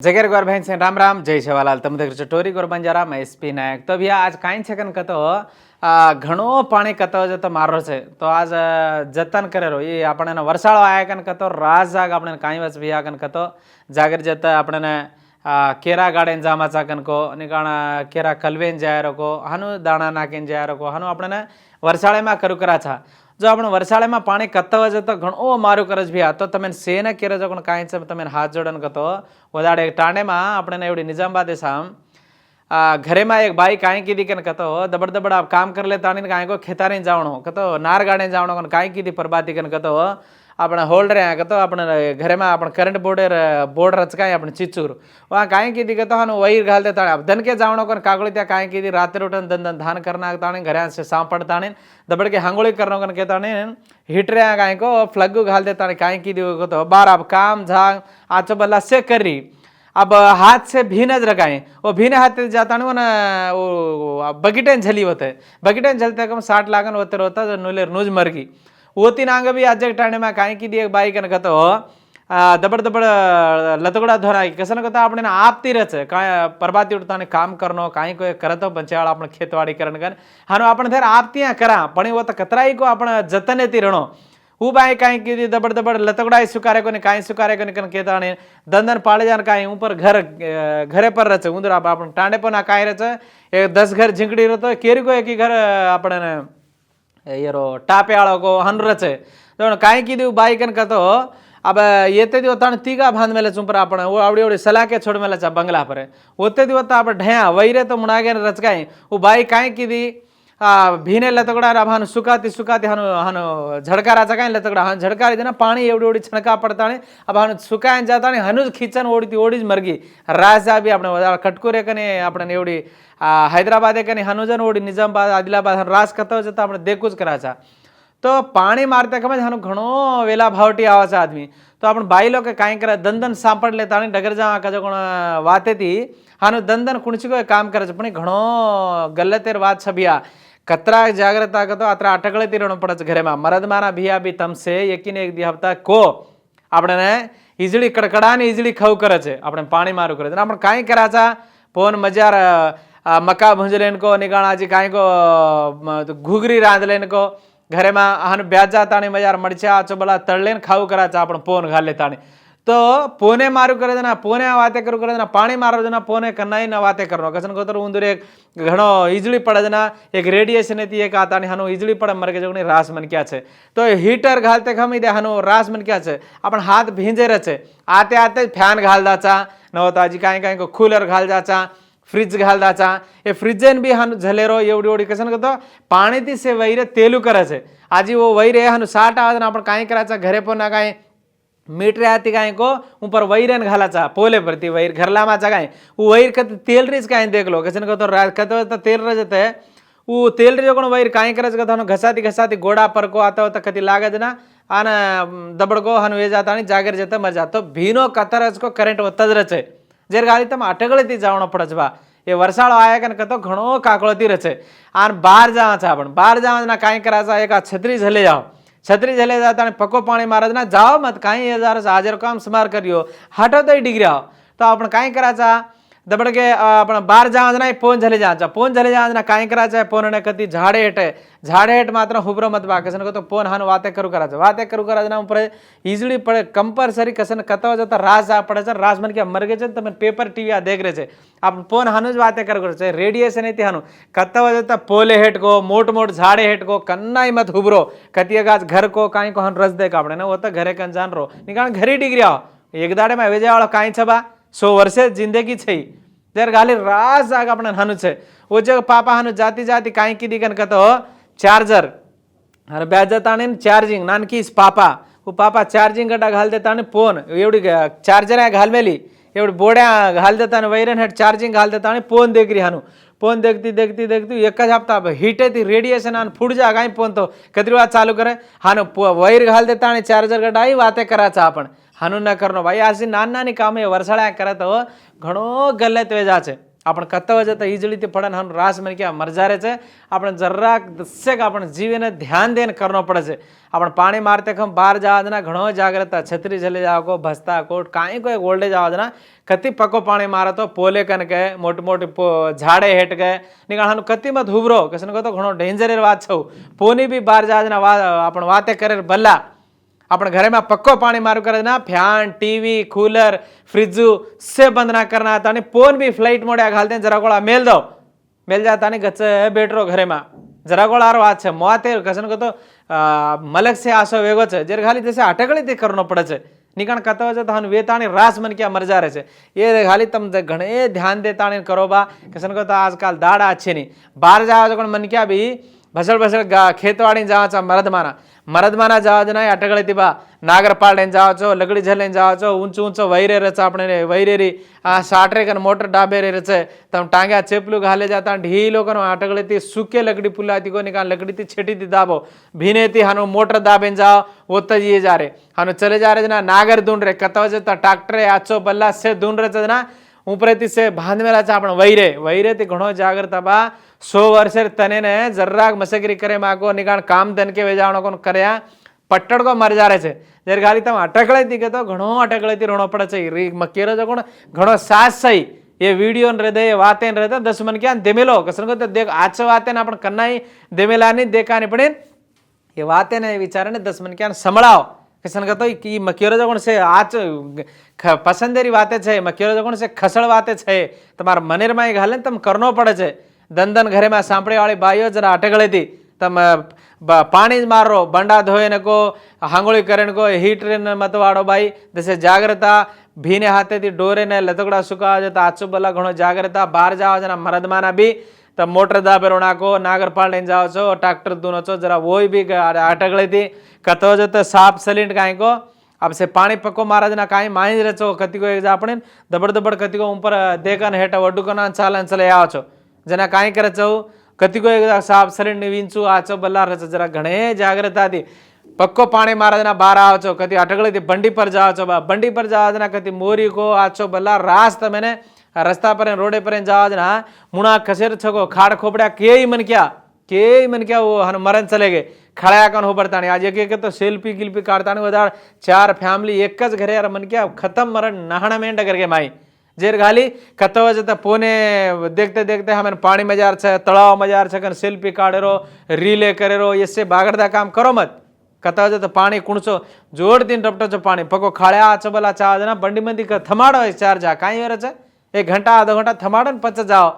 जगेर गौर बहन से राम राम जय सेवालाल तम देख चटोरी गौर बंजारा मैं एसपी नायक तो भैया आज काई छकन कतो घणो पाणी कतो जतो मारो छे तो आज जतन करे रो ये आपणे वर्षाळो आया कन कतो राज जाग आपणे काई वस भैया कन कतो जागर जता आपणे केरा गाडेन जामाचा कन को निकाण केरा कलवेन जाय रको हनु दाणा नाखीन जाय रको हनु आपणे वर्षाळे में करू करा छा जो आपण वर्षाळेમાં પાણી કતવ જતો ઘણો મારું કરજ ભી આ તો તમે સેને કેરે જો કોણ કાઈ છે તમે હાથ જોડન કતો વદાડે ટાણેમાં આપણે એવડી નિજામાબાદ સામ ઘરેમાં એક બાઈ કાઈ કીધી કે કતો દબડ દબડ આપ કામ कर ले તાણી કાઈ કો ખેતારી જાવણો કતો નાર ગાડે જાવણો કોણ કાઈ કીધી પરબાતી કન કતો આપણે હોલ્ડ રે કતો આપણે ઘરેમાં આપણે કરંટ બોર્ડ રચકાય આપણે ચીચુર વા કાઈ કીધી કતો હनु વહીર घाल दे ताणे धन के जावणो कोण कागळी त्या काई कીધી रात्र उठन दन धान करना ताणे घरे से सांपड ताणे दबड़ के हांगोळी करनो कोण के ताणे हीटरे काई को फ्लग घाल दे ताणे काई कીધી कतो बार अब काम झाग आचो बल्ला से करी अब हाथ से भीनज रखाए वो भीने हाथ जाता वो ना वो बगीटेन झली होते बगीटेन झलते कम 60 लागन होते होता नुलेर नूज मरगी होती नांग भी आज टाणे में काई की एक बाई कन कतो दबड़ दबड़ लतगड़ा धोरा कसन कता आपने आपती रहे छे काय परबाती उठताने काम करनो काई कोई करतो पंचाळ आपण खेतवाड़ी करण कर हानो आपण धर आपती करा पण वो त कतराई को आपण जतनेती रणो हूँ बाई काई की दबड़ दबड़ लतगड़ा सुकारे को काई सुकारे को कन केताने दंदन पाळे जान काई ऊपर घर घरे पर रहे उंदर आपण टांडे पण काई रहे एक 10 घर झिंकड़ी रहतो केरी को एक घर आपण येरो टापे आळो को हन रचे तो काई की बाई कन कतो अब येते दिवस ताण तीगा बांध मेले चुंपर आपण वो आवडी आवडी सलाके छोड़ मेले चा बंगला पर होते दिवस आप ढया वैरे तो मुनागे रचकाय वो बाई काई की भीने लतगड़ा अब हानु सुकाती सुकाती हानु हानु झड़काराचा काय लतगड़ा हानु झड़कारी देना पाणी एवढी एवढी छणका पडताने अब हानु सुकायन जाताने हनुज खीचन ओढती ओढीज मरगी राजा बी आपण कटकुरे कने आपण एवढी हैदराबाद कने हनुजन ओढी निजामाबाद आदिलाबाद राज कतो जता आपण देखूच कराचा तो पाणी मारते खमज हानु घणो वेला भावटी आवाचा आदमी तो आपण बाई लोक काय करा दंदन सांपडले ताणे डगर जा कजो कोण वाते ती हानु दंदन कुणची को काम करायचं पण घणो गल्लतेर वात छबिया कतरा जाग्रता कतो अत्र अटकळे तिरणो पडच घरे में मरद माना भिया भी तमसे यकीन एक दी हफ्ता को आपणे इजली कडकडाने इजली खाऊ करे छे आपणे पाणी मारू करे आपण काय कराचा पोन मजार मका भुंजलेन को निगाणाजी काय को घुगरी रांधलेन को घरे में हान ब्याज जाताने मजार मरचा चोबला तळलेन खाऊ कराचा आपण पोन घाले ताणे तो पोने मारू करे देना पोने वाते करू करे देना पाणी मारो देना पोने कन्नाई ना वाते करनो कसन को तो उंदर एक घणो इजली पड़े देना एक रेडिएशन थी एक आता हनु इजली पड़े मर के जोनी रास मन क्या छे तो हीटर घालते खमी दे हनु रास मन क्या छे अपन हाथ भींजे रहे आते आते फैन घाल दाचा न होता आजी काई काई को कूलर घाल दाचा फ्रिज घाल दाचा ये फ्रिजेन भी हनु झलेरो एवढी एवढी कसन को पाणी ती से वैरे तेलू करे छे आजी वो वैरे हनु 60 आवाज आपण काई कराचा घरे पण ना काई मीठ रहती काय को ऊपर वैरन घालाचा पोले परती वैर घरलामाचा काय वो वैर कत तेल रीच काय देख लो कसन को तो कत तेल रह जाते वो तेल रे कोण वैर काय करज कथानो घसाती घसाती गोड़ा पर को आता होता कति लागत ना आन दबड़ को हन वे जाता जागर जता मर जातो भीनो कतरज को करंट वतज रचे जेर गाली तम अटगळती जावणो पडज बा ये वर्षाळो आया कन कतो घणो काकळती रचे आन बार जावाचा आपण बार जावना काय कराचा एक छतरी झले जाओ छतरी झले जाता आणि पको पाणी मारत ना जाओ मत काही हजार हाजर काम समार करियो हटो तो डिग्री आओ तो आपण काय कराचा दबड़ के आपण बार जावज नाही पोन झले जाचा पोन झले जावज ना काय कराचा पोन ने कती झाडे हेट मात्र हुबरो मत बा कसन को तो पोन हान वाते करू कराचा ना ऊपर इजली पड़े कंपल्सरी कसन कतो जता राज आ पड़े राज मन के मर गए छे तमे पेपर टीवी आ देख रहे छे आप पोन हानुज वाते करू छे रेडिएशन एती हानु कतो जता पोले हेट को मोट मोट झाड़े हेट को कन्नाई मत हुबरो कती गाज घर को काई को हन रस दे कापड़े ना होता घरे कन जान रो निकाण घरी डिग्री आओ एक दाड़े में वेजा वाळो काई छबा 100 वर्षे जिंदगी छे जर गाली राज जाग आपण हानु छे ओ जग पापा हानु जाती जाती काई की दिगन कतो चार्जर अरे ब्याजताने चार्जिंग नानकी पापा वो पापा चार्जिंग गड्डा घाल देता ने फोन एवढी चार्जर आहे घाल मेली एवढी बोड्या घाल देता वैरन हेड चार्जिंग घाल देता आणि फोन देखरी हानु फोन देखती देखती देखती एक हफ्ता हीट ती रेडिएशन आणि फुट जा काय फोन तो कधी वेळा चालू करे हानु वैर घाल देता आणि चार्जर गड्डा ही वाते करायचा आपण हानु न करनो भाई अशी नानी नानी काम वर्षाळ्या करत घणो गलत वेजा छे आपण कतव जता इजली ते पड़न हम रास मन क्या मर जा रहे छे आपण જરાક દસેક आपण जीवन ध्यान देन करनो पड़े छे आपण पानी मारते खम बाहर जावजना घणो जाग्रता छतरी चले जाओ को भस्ता कोट काई कोई गोल्डे जावजना कति पको पानी मारो तो पोले कन गए मोटी मोटी झाड़े हेट गए निकाल कति मत हुबरो कसन को तो घणो डेंजर बात छो पोनी भी बाहर जावजना आपण वाते करे भला अपन घरे में पक्को पानी मारू करे ना फैन टीवी कूलर फ्रिज से बंद ना करना था फोन भी फ्लाइट मोड घालते हैं जरा गोड़ा मेल दो मेल जाता नहीं गच बैठो घरे में जरा गोड़ा बात है मोते कसन को तो मलक से आसो वेगो है जर खाली जैसे अटकड़ी ते करनो पड़े छे निकण कतो तो हम वेतानी रास मन क्या मर जा रहे ये खाली तम घणे ध्यान देता करो बा कसन को तो आजकल दाड़ा अच्छे नहीं बाहर जाओ तो मन क्या भी भसल भसल खेतवाड़ी जाओ मरदमाना जाओ ना अटगळती बा नागरपाल जाओ लगड़ी झल जाओ ऊंचो ऊंचो वैरे रच अपने वैरेरी साटरे कन मोटर डाबे रे रचे तम टांग्या चेपलू घाले जाता ढीलो कन अटगळती सुके लगड़ी पुलाती को निकाल लगड़ी ती छेटी ती दाबो भीनेती हानो मोटर दाबेन जाओ ओत ये जा रे हानो चले जा रे जना नागर दून रे कतवज त ट्रैक्टर आचो बल्ला से दून रे जना ऊपरेती से बांध मेला आपण वैरे वैरे ती घणो जागृता बा 100 वर्ष तने ने जर्राक मसकरी करे माको निकाल काम धन के वेजावणो कोन करया पट्टड़ को मर जा रहे छे जर गाली तम अटकळे ती के तो घणो अटकळे ती रोणो पड़े छे री मकेरो जो कोन घणो सास सही ये वीडियो न रहदे वातें रहदे 10 मन क्या देमेलो कसन को तो देख आच वातें आपण कन्नाई देमेलानी देखानी पड़े ये वातें ने विचारने 10 मन क्या संभळाओ कसन का तो ई मकेरो जो कोन से आच पसंदेरी वातें छे मकेरो जो कोन से खसळ वातें छे तमार मनेर माई घाले तम करनो पड़े छे दंदन घरे में सांपड़े वाली बाईओ जरा अटकळे थी तम पानी मारो बंडा धोए न को हांगोली करण को हीटर मत वाड़ो बाई जैसे जागृता भीने हाथे थी डोरे ने लतकड़ा सुका जाता आचो बला घणो जागृता बाहर जाओ जना मरदमाना भी तब मोटर दाबे रोना को नागरपाल लेन जाओ छो ट्रैक्टर दूनो छो जरा वो भी अटकळे थी कतो जत साफ सलिंड काई को अब से पानी पक्को मारा जना काई माई रचो कति को एक जा अपने दबड़ दबड़ कति को ऊपर देखन हेठ वड्डू कना चालन चले आओ छो जना काई करे छो कति को एक साफ सलिंड विंचू आचो बल्ला रच जरा घणे जागृता थी पक्को पानी मारा जना बाहर आओ छो कति अटकळे थी बंडी पर जाओ छो बा बंडी पर जाओ जना कति मोरी को आचो बल्ला रास तमेने रस्ता पर रोडे पर जाओ जना मुणा खसेर छको खाड़ खोपड़ा के मन क्या वो हन मरन चले गए खड़ा कन हो पड़ता आज एक तो सेल्फी गिल्फी काटता वधार 4 फैमिली एक घरे यार मन क्या खत्म मरण नहाना मेंढ करके माई जेर घाली कतव जता पोने देखते देखते हमें पानी मजार छे तलाव मजार छे कन सेल्फी काढेरो रीले करेरो इससे बागड़दा काम करो मत कतव जता पानी कुणचो जोड़ दिन टपटो छो पानी पको खाळ्या आचबला चा जना बंडी मंदी थमाड़ो चार जा काई वेर छे 1 घंटा आधो घंटा थमाड़ो न पच जाओ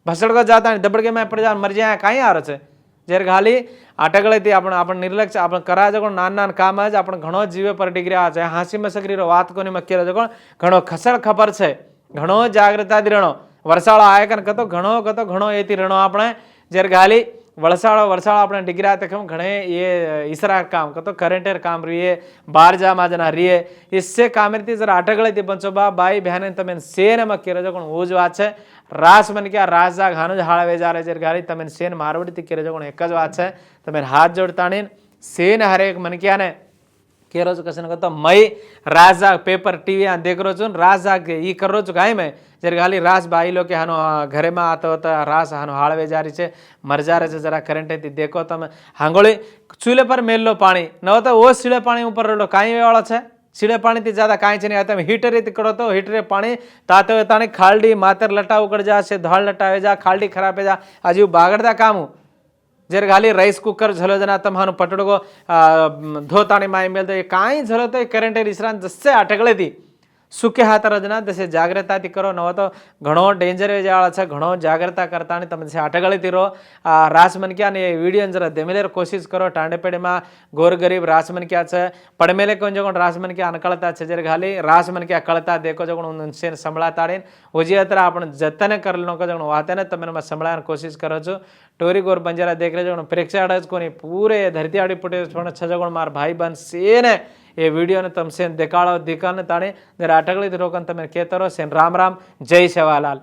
भसड़को जाता दबड़के में पड़ जा मर जाए काई आ छे जेर घाली अटकळेती आपण निर्लक्ष्य आपण करा जको नान नान काम ज आपण घणो जीवे पर डिग्री आ छे हासी मसकरीरो वात कोनी मक्केरो जको घणो खसळ खबर छे घणो जागृता रणो वर्षाळो आए कन कतो घणो एती रणो आपणे जेर घाली वर्षाळो आपणे डिग्रा तकम घणे ये इसरा काम कतो करेंटर काम रिये बार जा माजना रिये इससे कामरती जरा अटकळे ती पंचो बा बाई बहन तमेन सेन मकेरो जो कोन ओज वात छे रास मन क्या रास जा घानो हाळवे जा रे जेर घाली तमेन सेन मारवडी ती केरो जो कोन एक ज वात छे तमेन हाथ जोड़ताणी सेन हरेक मन क्या ने केरो जो कसन कहतो मई राजा पेपर टीवी आ देखरो छु राजा ई करो छु गाय में जर गाली रास बाई लो के हानो घरे में आतो होता रास हानो हाळवे जारी छे मर जा रे जरा करंट थी देखो तमे हांगोळी चूल्हे पर मेल लो पानी न तो वो सीड़े पानी ऊपर रोलो काई वाळो छे सीड़े पानी थी ज्यादा काई छे नहीं आता हीटर थी करो तो हीटरे पानी ताते ताने खालडी मातर लटा उकड़ जा से धाळ लटावे जा खालडी खराब जा आजू बागड़दा कामू जेर घाली राइस कुकर झलो जना तम हानु पटड़ो को धोताणी माई मेल तो काई झलो तो करंट रिसरान जसे अटकळे थी सुके हाथ रजना जैसे जागृता थी करो न तो घणो डेंजर जाळ छे घणो जागृता करता ने तमे अटकळे थी रो रास मन क्या ने वीडियो जरा देमेलेर कोशिश करो टांडे पेड़े में गोर गरीब रास मन क्या छे पड़मेले कोन जो रास मन क्या अनकळता छे जेर घाली रास मन क्या कळता देखो जो उनसे संभळाताड़ी ओजी अतर आपण जतन करलो को जो वातेने तमे संभळार कोशिश करो छो टोरी गोर बंजारा देख रहे जो प्रेक्षक अड़ज कोनी पूरे धरती आड़ी पुटे छजगुण मार भाई बन सेने ये वीडियो ने तम सेन देखाड़ो दिखाने ताणे जरा अटकली रोकन तमे कहते रहो सेन राम राम जय सेवालाल।